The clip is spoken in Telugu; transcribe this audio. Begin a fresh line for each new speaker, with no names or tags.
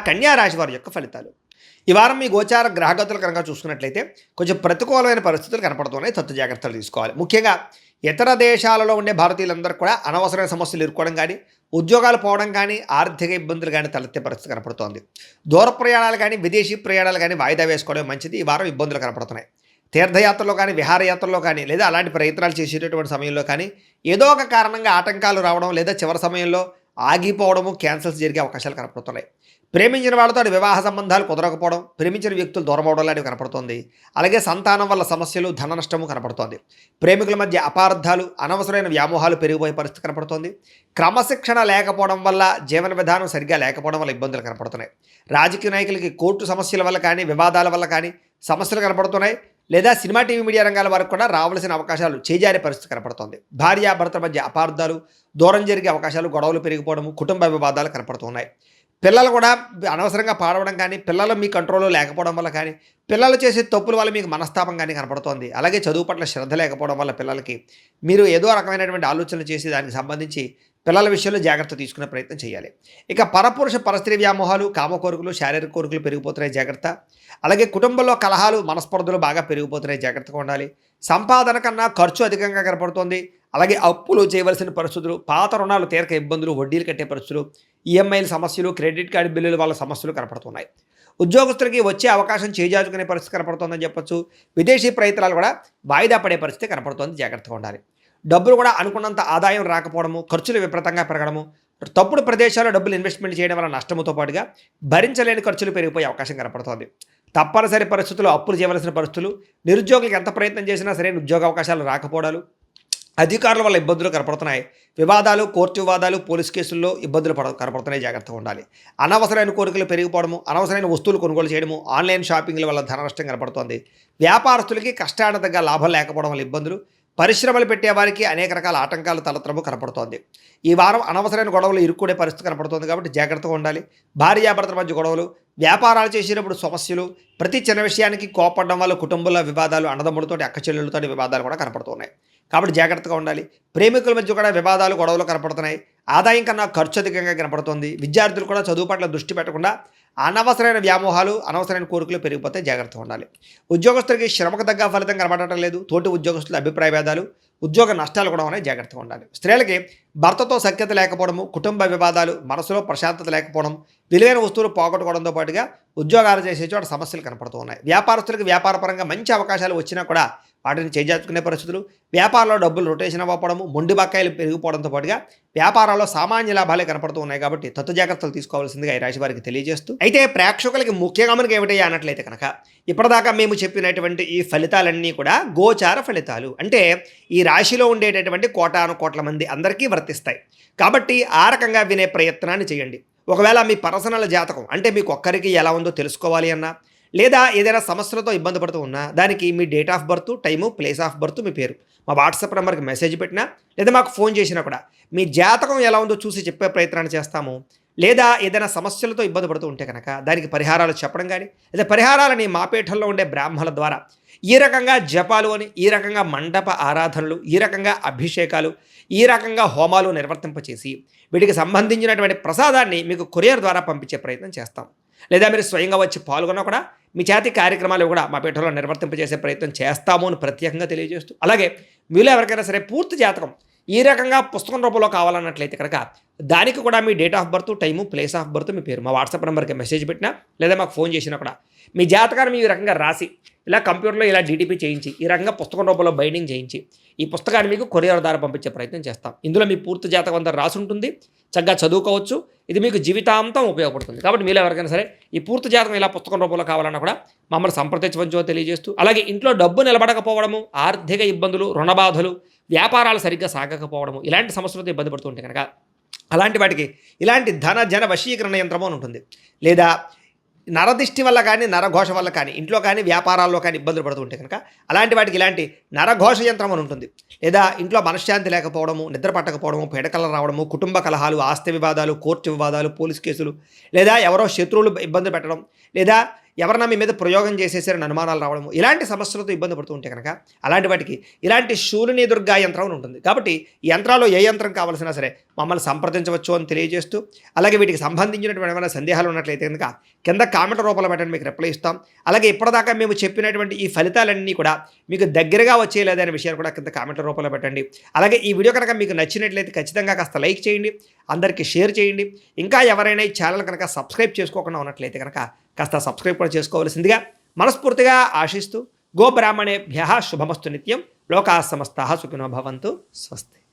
కన్యా రాశి వారి యొక్క ఫలితాలు. ఈ వారం మీ గోచార గ్రహగతులు కనుక చూసుకున్నట్లయితే కొంచెం ప్రతికూలమైన పరిస్థితులు కనపడుతున్నాయి. తత్తు జాగ్రత్తలు తీసుకోవాలి. ముఖ్యంగా ఇతర దేశాలలో ఉండే భారతీయులందరూ కూడా అనవసరమైన సమస్యలు ఎదుర్కోవడం కానీ, ఉద్యోగాలు పోవడం కానీ, ఆర్థిక ఇబ్బందులు కానీ తలెత్తే పరిస్థితి కనపడుతోంది. దూర ప్రయాణాలు కానీ, విదేశీ ప్రయాణాలు కానీ వాయిదా వేసుకోవడం మంచిది. ఈ వారం ఇబ్బందులు కనపడుతున్నాయి. తీర్థయాత్రలో కానీ, విహారయాత్రలో కానీ, లేదా అలాంటి ప్రయత్నాలు చేసేటటువంటి సమయంలో కానీ ఏదో ఒక కారణంగా ఆటంకాలు రావడం, లేదా చివరి సమయంలో ఆగిపోవడము, క్యాన్సిల్స్ జరిగే అవకాశాలు కనపడుతున్నాయి. ప్రేమించిన వాళ్ళతో వివాహ సంబంధాలు కుదరకపోవడం, ప్రేమించిన వ్యక్తులు దూరం అవడం లాంటివి కనపడుతోంది. అలాగే సంతానం వల్ల సమస్యలు, ధన నష్టము కనపడుతోంది. ప్రేమికుల మధ్య అపార్థాలు, అనవసరమైన వ్యామోహాలు పెరిగిపోయే పరిస్థితి కనపడుతోంది. క్రమశిక్షణ లేకపోవడం వల్ల, జీవన విధానం సరిగ్గా లేకపోవడం వల్ల ఇబ్బందులు కనపడుతున్నాయి. రాజకీయ నాయకులకి కోర్టు సమస్యల వల్ల కానీ, వివాదాల వల్ల కానీ సమస్యలు కనపడుతున్నాయి. లేదా సినిమా, టీవీ, మీడియా రంగాల వరకు కూడా రావాల్సిన అవకాశాలు చేజారే పరిస్థితి కనపడుతోంది. భార్యాభర్తల మధ్య అపార్థాలు, దూరం జరిగే అవకాశాలు, గొడవలు పెరిగిపోవడము, కుటుంబ వివాదాలు కనపడుతున్నాయి. పిల్లలు కూడా అనవసరంగా పాడవడం కానీ, పిల్లలు మీ కంట్రోల్లో లేకపోవడం వల్ల కానీ, పిల్లలు చేసే తప్పుల వల్ల మీకు మనస్తాపం కానీ కనపడుతోంది. అలాగే చదువు పట్ల శ్రద్ధ లేకపోవడం వల్ల పిల్లలకి మీరు ఏదో రకమైనటువంటి ఆలోచనలు చేసి దానికి సంబంధించి పిల్లల విషయంలో జాగ్రత్త తీసుకునే ప్రయత్నం చేయాలి. ఇక పరపురుష పరస్త్రీ వ్యామోహాలు, కామ కోరికలు, శారీరక కోరికలు పెరిగిపోతున్నాయి, జాగ్రత్త. అలాగే కుటుంబంలో కలహాలు, మనస్పర్ధలు బాగా పెరిగిపోతున్నాయి, జాగ్రత్తగా ఉండాలి. సంపాదన కన్నా ఖర్చు అధికంగా కనపడుతోంది. అలాగే అప్పులు చేయవలసిన పరిస్థితులు, పాత రుణాలు తీరక ఇబ్బందులు, వడ్డీలు కట్టే పరిస్థితులు, ఈఎంఐల సమస్యలు, క్రెడిట్ కార్డు బిల్లుల వల్ల సమస్యలు కనపడుతున్నాయి. ఉద్యోగస్తులకి వచ్చే అవకాశం చేజార్చుకునే పరిస్థితి కనపడుతోందని చెప్పొచ్చు. విదేశీ ప్రయత్నాలు కూడా వాయిదా పడే పరిస్థితి కనపడుతోంది, జాగ్రత్తగా ఉండాలి. డబ్బులు కూడా అనుకున్నంత ఆదాయం రాకపోవడము, ఖర్చులు విపరీతంగా పెరగడము, తప్పుడు ప్రదేశాల్లో డబ్బులు ఇన్వెస్ట్మెంట్ చేయడం వల్ల నష్టముతో పాటుగా భరించలేని ఖర్చులు పెరిగిపోయే అవకాశం కనపడుతోంది. తప్పనిసరి పరిస్థితుల్లో అప్పులు చేయవలసిన పరిస్థితులు, నిరుద్యోగులకు ఎంత ప్రయత్నం చేసినా సరైన ఉద్యోగ అవకాశాలు రాకపోవడాలు, అధికారుల వల్ల ఇబ్బందులు కనపడుతున్నాయి. వివాదాలు, కోర్టు వివాదాలు, పోలీస్ కేసుల్లో ఇబ్బందులు కనపడుతున్నాయి, జాగ్రత్తగా ఉండాలి. అనవసరమైన కోరికలు పెరిగిపోవడము, అనవసరమైన వస్తువులు కొనుగోలు చేయడము, ఆన్లైన్ షాపింగ్ల వల్ల ధన నష్టం కనపడుతోంది. వ్యాపారస్తులకి కష్టానికి లాభం లేకపోవడం వల్ల ఇబ్బందులు, పరిశ్రమలు పెట్టే వారికి అనేక రకాల ఆటంకాలు తలెత్తడము కనపడుతోంది. ఈ వారం అనవసరమైన గొడవలు ఇరుక్కునే పరిస్థితి కనపడుతోంది కాబట్టి జాగ్రత్తగా ఉండాలి. భార్యాభర్తల మధ్య గొడవలు, వ్యాపారాలు చేసేటప్పుడు సమస్యలు, ప్రతి చిన్న విషయానికి కోపడడం వల్ల కుటుంబంలో వివాదాలు, అన్నదమ్ములతోటి, అక్క చెల్లెళ్ళతోటి వివాదాలు కూడా కనపడుతున్నాయి. కాబట్టి జాగ్రత్తగా ఉండాలి. ప్రేమికుల మధ్య కూడా వివాదాలు, గొడవలు కనపడుతున్నాయి. ఆదాయం కన్నా ఖర్చు అధికంగా కనపడుతుంది. విద్యార్థులు కూడా చదువు పట్ల దృష్టి పెట్టకుండా అనవసరమైన వ్యామోహాలు, అనవసరమైన కోరికలు పెరిగిపోతే జాగ్రత్తగా ఉండాలి. ఉద్యోగస్తులకి శ్రమకు తగ్గ ఫలితం కనబడటం లేదు. తోటి ఉద్యోగస్తుల అభిప్రాయ భేదాలు, ఉద్యోగ నష్టాలు కూడా ఉన్నాయి, జాగ్రత్తగా ఉండాలి. స్త్రీలకి భర్తతో సఖ్యత లేకపోవడము, కుటుంబ వివాదాలు, మనసులో ప్రశాంతత లేకపోవడం, విలువైన వస్తువులు పోగొట్టుకోవడంతో పాటుగా ఉద్యోగాలు చేసే చోట సమస్యలు కనపడుతూ ఉన్నాయి. వ్యాపారస్తులకు వ్యాపారపరంగా మంచి అవకాశాలు వచ్చినా కూడా వాటిని చేజార్చుకునే పరిస్థితులు, వ్యాపారంలో డబ్బులు రొటేషన్ అవ్వకపోవడము, మొండి బకాయిలు పెరిగిపోవడంతో పాటుగా వ్యాపారాల్లో సామాన్య లాభాలే కనపడుతూ ఉన్నాయి. కాబట్టి తత్తు జాగ్రత్తలు తీసుకోవాల్సిందిగా ఈ రాశి వారికి తెలియజేస్తూ, అయితే ప్రేక్షకులకి ముఖ్యంగా మనకి ఏమిటయ్యా అన్నట్లయితే కనుక ఇప్పటిదాకా మేము చెప్పినటువంటి ఈ ఫలితాలన్నీ కూడా గోచార ఫలితాలు, అంటే ఈ రాశిలో ఉండేటటువంటి కోటాను కోట్ల మంది అందరికీ వర్తిస్తాయి. కాబట్టి ఆ రకంగా వినే ప్రయత్నాన్ని చేయండి. ఒకవేళ మీ పర్సనల్ జాతకం అంటే మీకు ఒక్కరికి ఎలా ఉందో తెలుసుకోవాలి అన్నా, లేదా ఏదైనా సమస్యలతో ఇబ్బంది పడుతూ ఉన్నా, దానికి మీ date of birth, time, place of birth, మీ పేరు మా వాట్సాప్ నెంబర్కి మెసేజ్ పెట్టినా, లేదా మాకు ఫోన్ చేసినా కూడా మీ జాతకం ఎలా ఉందో చూసి చెప్పే ప్రయత్నాన్ని చేస్తాము. లేదా ఏదైనా సమస్యలతో ఇబ్బంది పడుతూ ఉంటే కనుక దానికి పరిహారాలు చెప్పడం కానీ, లేదా పరిహారాలని మా పీఠంలో ఉండే బ్రాహ్మణుల ద్వారా ఈ రకంగా జపాలు అని, ఈ రకంగా మండప ఆరాధనలు, ఈ రకంగా అభిషేకాలు, ఈ రకంగా హోమాలు నిర్వర్తింపచేసి వీటికి సంబంధించినటువంటి ప్రసాదాన్ని మీకు కొరియర్ ద్వారా పంపించే ప్రయత్నం చేస్తాం. లేదా మీరు స్వయంగా వచ్చి పాల్గొన్నా కూడా మీ చేతి కార్యక్రమాలు కూడా మా పీఠంలో నిర్వర్తింపజేసే ప్రయత్నం చేస్తాము అని ప్రత్యేకంగా తెలియజేస్తూ, అలాగే మీలో ఎవరికైనా సరే పూర్తి జాతకం ఈ రకంగా పుస్తకం రూపంలో కావాలన్నట్లయితే కనుక దానికి కూడా మీ date of birth, time, place of birth, మీ పేరు మా వాట్సాప్ నెంబర్కి మెసేజ్ పెట్టినా, లేదా మాకు ఫోన్ చేసినా కూడా మీ జాతకాన్ని ఈ రకంగా రాసి ఇలా కంప్యూటర్లో ఇలా డీటీపీ చేయించి ఈ రకంగా పుస్తకం రూపంలో బైండింగ్ చేయించి ఈ పుస్తకాన్ని మీకు కొరియర్ ద్వారా పంపించే ప్రయత్నం చేస్తాం. ఇందులో మీ పూర్తి జాతకం అంతా రాసి ఉంటుంది, చక్కగా చదువుకోవచ్చు. ఇది మీకు జీవితాంతం ఉపయోగపడుతుంది. కాబట్టి మీలో ఎవరికైనా సరే ఈ పూర్తి జాతకం ఇలా పుస్తకం రూపంలో కావాలన్నా కూడా మమ్మల్ని సంప్రదించవచ్చో తెలియజేస్తూ, అలాగే ఇంట్లో డబ్బు నిలబడకపోవడము, ఆర్థిక ఇబ్బందులు, రుణబాధలు, వ్యాపారాలు సరిగ్గా సాగకపోవడము, ఇలాంటి సమస్యలతో ఇబ్బంది పడుతుంటే కనుక అలాంటి వాటికి ఇలాంటి ధన జన వశీకరణ యంత్రము అని ఉంటుంది. లేదా నరదిష్టి వల్ల కానీ, నరఘోష వల్ల కానీ, ఇంట్లో కానీ వ్యాపారాల్లో కానీ ఇబ్బందులు పడుతుంటే కనుక అలాంటి వాటికి ఇలాంటి నరఘోష యంత్రం అని ఉంటుంది. లేదా ఇంట్లో మనశ్శాంతి లేకపోవడము, నిద్ర పట్టకపోవడము, పీడకలు రావడము, కుటుంబ కలహాలు, ఆస్తి వివాదాలు, కోర్టు వివాదాలు, పోలీస్ కేసులు, లేదా ఎవరో శత్రువులు ఇబ్బంది పెట్టడం, లేదా ఎవరన్నా మీ మీద ప్రయోగం చేసేసారని అనుమానాలు రావడము, ఇలాంటి సమస్యలతో ఇబ్బంది పడుతూ ఉంటే కనుక అలాంటి వాటికి ఇలాంటి శూలిని దుర్గా యంత్రం అని ఉంటుంది. కాబట్టి ఈ యంత్రాల్లో ఏ యంత్రం కావాల్సినా సరే మమ్మల్ని సంప్రదించవచ్చు అని తెలియజేస్తూ, అలాగే వీటికి సంబంధించినటువంటి ఏమైనా సందేహాలు ఉన్నట్లయితే కనుక కింద కామెంట్ రూపంలో పెట్టండి, మీకు రిప్లై ఇస్తాం. అలాగే ఇప్పటిదాకా మేము చెప్పినటువంటి ఈ ఫలితాలన్నీ కూడా మీకు దగ్గరగా వచ్చేయలేదా అనే విషయాన్ని కూడా కింద కామెంట్ రూపంలో పెట్టండి. అలాగే ఈ వీడియో కనుక మీకు నచ్చినట్లయితే ఖచ్చితంగా కాస్త లైక్ చేయండి, అందరికీ షేర్ చేయండి. ఇంకా ఎవరైనా ఈ ఛానల్ కనుక సబ్స్క్రైబ్ చేసుకోకుండా ఉన్నట్లయితే కనుక కాస్త సబ్స్క్రైబ్ కూడా చేసుకోవాల్సిందిగా మనస్ఫూర్తిగా ఆశిస్తూ, గోబ్రాహ్మణేభ్యః శుభమస్తు నిత్యం, లోకాः సమస్తాः సుఖినో భవంతు. స్వస్తి.